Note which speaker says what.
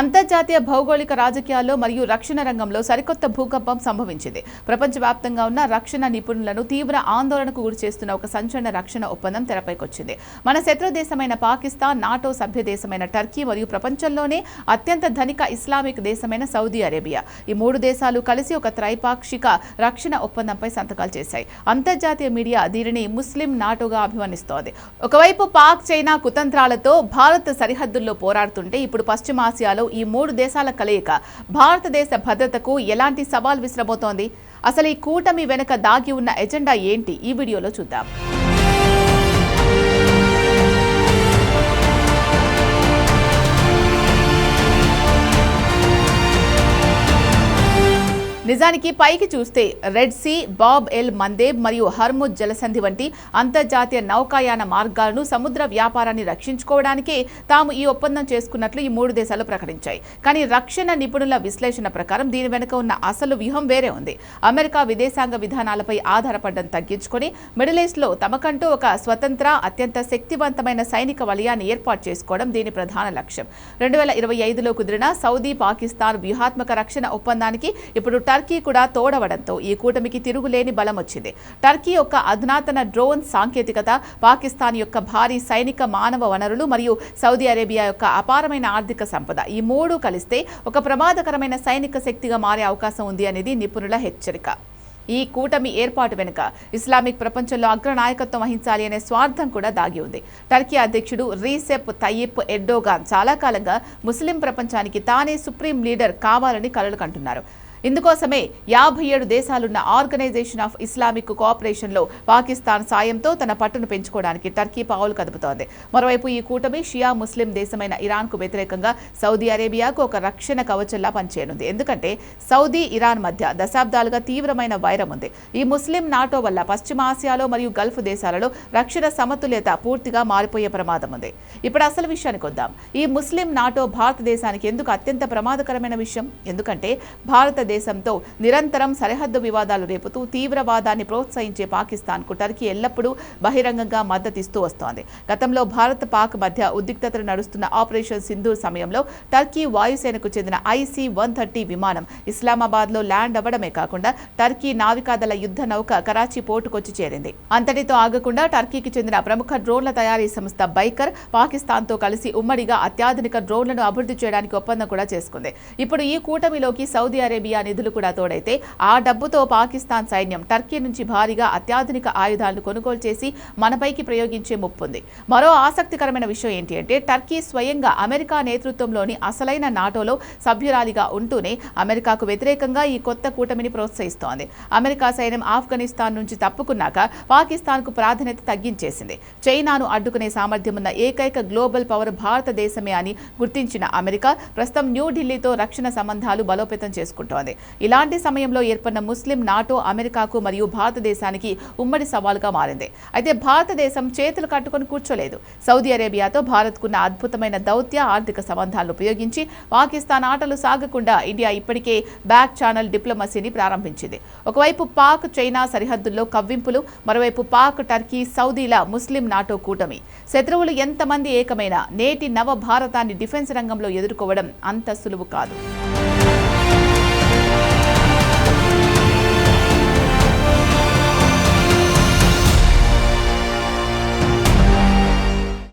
Speaker 1: అంతర్జాతీయ భౌగోళిక రాజకీయాల్లో మరియు రక్షణ రంగంలో సరికొత్త భూకంపం సంభవించింది. ప్రపంచవ్యాప్తంగా ఉన్న రక్షణ నిపుణులను తీవ్ర ఆందోళనకు గురిచేస్తున్న ఒక సంచలన రక్షణ ఒప్పందం తెరపైకొచ్చింది. మన శత్రు దేశమైన పాకిస్తాన్, నాటో సభ్య దేశమైన టర్కీ మరియు ప్రపంచంలోనే అత్యంత ధనిక ఇస్లామిక్ దేశమైన సౌదీ అరేబియా, ఈ మూడు దేశాలు కలిసి ఒక త్రైపాక్షిక రక్షణ ఒప్పందంపై సంతకాలు చేశాయి. అంతర్జాతీయ మీడియా దీనిని ముస్లిం నాటోగా అభివర్ణిస్తోంది. ఒకవైపు పాక్, చైనా కుతంత్రాలతో భారత్ సరిహద్దుల్లో పోరాడుతుంటే, ఇప్పుడు పశ్చిమాసియాలో ఈ మూడు దేశాల కలయిక భారతదేశ భద్రతకు ఎలాంటి సవాల్ విసిరబోతోంది? అసలు ఈ కూటమి వెనుక దాగి ఉన్న ఎజెండా ఏంటి? ఈ వీడియోలో చూద్దాం. నిజానికి పైకి చూస్తే Red Sea, Bab el Mandeb మరియు హర్ముజ్ జలసంధి వంటి అంతర్జాతీయ నౌకాయాన మార్గాలను, సముద్ర వ్యాపారాన్ని రక్షించుకోవడానికే తాము ఈ ఒప్పందం చేసుకున్నట్లు ఈ మూడు దేశాలు ప్రకటించాయి. కానీ రక్షణ నిపుణుల విశ్లేషణ ప్రకారం దీని వెనుక ఉన్న అసలు వ్యూహం వేరే ఉంది. అమెరికా విదేశాంగ విధానాలపై ఆధారపడడం తగ్గించుకొని మిడిల్ ఈస్ట్లో తమకంటూ ఒక స్వతంత్ర, అత్యంత శక్తివంతమైన సైనిక వలయాన్ని ఏర్పాటు చేసుకోవడం దీని ప్రధాన లక్ష్యం. 2025లో కుదిరిన సౌదీ పాకిస్తాన్ వ్యూహాత్మక రక్షణ ఒప్పందానికి ఇప్పుడు టర్కీ కూడా తోడవడంతో ఈ కూటమికి తిరుగులేని బలం వచ్చింది. టర్కీ యొక్క అధునాతన డ్రోన్ సాంకేతికత, పాకిస్తాన్ యొక్క భారీ సైనిక, మానవ వనరులు మరియు సౌదీ అరేబియా యొక్క అపారమైన ఆర్థిక సంపద, ఈ మూడు కలిస్తే ఒక ప్రమాదకరమైన సైనిక శక్తిగా మారే అవకాశం ఉంది అనేది నిపుణుల హెచ్చరిక. ఈ కూటమి ఏర్పాటు వెనుక ఇస్లామిక్ ప్రపంచంలో అగ్రనాయకత్వం వహించాలి అనే స్వార్థం కూడా దాగి ఉంది. టర్కీ అధ్యక్షుడు రీసెప్ తయ్యిప్ ఎర్డోగాన్ చాలా కాలంగా ముస్లిం ప్రపంచానికి తానే సుప్రీం లీడర్ కావాలని కలలు కంటున్నారు. ఇందుకోసమే 57 దేశాలున్న ఆర్గనైజేషన్ ఆఫ్ ఇస్లామిక్ కోఆపరేషన్లో పాకిస్తాన్ సాయంతో తన పట్టును పెంచుకోవడానికి టర్కీ పావులు కదుపుతోంది. మరోవైపు ఈ కూటమి షియా ముస్లిం దేశమైన ఇరాన్కు వ్యతిరేకంగా సౌదీ అరేబియాకు ఒక రక్షణ కవచంలా పనిచేయనుంది. ఎందుకంటే సౌదీ, ఇరాన్ మధ్య దశాబ్దాలుగా తీవ్రమైన వైరం ఉంది. ఈ ముస్లిం నాటో వల్ల పశ్చిమాసియాలో మరియు గల్ఫ్ దేశాలలో రక్షణ సమతుల్యత పూర్తిగా మారిపోయే ప్రమాదం ఉంది. ఇప్పుడు అసలు విషయానికి వద్దాం. ఈ ముస్లిం నాటో భారతదేశానికి ఎందుకు అత్యంత ప్రమాదకరమైన విషయం? ఎందుకంటే భారతదేశంతో నిరంతరం సరిహద్దు వివాదాలు రేపుతూ తీవ్రవాదాన్ని ప్రోత్సహించే పాకిస్తాన్కు టర్కీ ఎల్లప్పుడూ బహిరంగంగా మద్దతిస్తూ వస్తోంది. గతంలో భారత్, పాక్ మధ్య ఉద్రిక్తతలు నడుస్తున్న ఆపరేషన్ సింధూర్ సమయంలో టర్కీ వాయుసేనకు చెందిన IC-130 విమానం ఇస్లామాబాద్లో ల్యాండ్ అవ్వడమే కాకుండా టర్కీ నావికాదళ యుద్ధ నౌక కరాచీ పోర్టుకొచ్చి చేరింది. అంతటితో ఆగకుండా టర్కీకి చెందిన ప్రముఖ డ్రోన్ల తయారీ సంస్థ బైకర్ పాకిస్తాన్తో కలిసి ఉమ్మడిగా అత్యాధునిక డ్రోన్లను అభివృద్ధి చేయడానికి ఒప్పందం కూడా చేసుకుంది. ఇప్పుడు ఈ కూటమిలోకి సౌదీ అరేబియా నిధులు కూడా తోడైతే ఆ డబ్బుతో పాకిస్తాన్ సైన్యం టర్కీ నుంచి భారీగా అత్యాధునిక ఆయుధాలను కొనుగోలు చేసి మనపైకి ప్రయోగించే ముప్పుంది. మరో ఆసక్తికరమైన విషయం ఏంటి అంటే, టర్కీ స్వయంగా అమెరికా నేతృత్వంలోని అసలైన నాటోలో సభ్యురాలిగా ఉంటూనే అమెరికాకు వ్యతిరేకంగా ఈ కొత్త కూటమిని ప్రోత్సహిస్తోంది. అమెరికా సైన్యం ఆఫ్ఘనిస్తాన్ నుంచి తప్పుకున్నాక పాకిస్తాన్కు ప్రాధాన్యత తగ్గించేసింది. చైనాను అడ్డుకునే సామర్థ్యం ఉన్న ఏకైక గ్లోబల్ పవర్ భారతదేశమే అని గుర్తించిన అమెరికా ప్రస్తుతం న్యూఢిల్లీతో రక్షణ సంబంధాలు బలోపేతం చేసుకుంటోంది. ఇలాంటి సమయంలో ఏర్పడిన ముస్లిం నాటో అమెరికాకు మరియు భారతదేశానికి ఉమ్మడి సవాలుగా మారింది. అయితే భారతదేశం చేతులు కట్టుకొని కూర్చోలేదు. సౌదీ అరేబియాతో భారత్కున్న అద్భుతమైన దౌత్య, ఆర్థిక సంబంధాలను ఉపయోగించి పాకిస్తాన్ ఆటలు సాగకుండా ఇండియా ఇప్పటికే బ్యాక్ ఛానల్ డిప్లొమసీని ప్రారంభించింది. ఒకవైపు పాక్, చైనా సరిహద్దుల్లో కవ్వింపులు, మరోవైపు పాక్, టర్కీ, సౌదీల ముస్లిం నాటో కూటమి. శత్రువులు ఎంతమంది ఏకమైనా నేటి నవ భారతాన్ని డిఫెన్స్ రంగంలో ఎదుర్కోవడం అంత సులువు కాదు.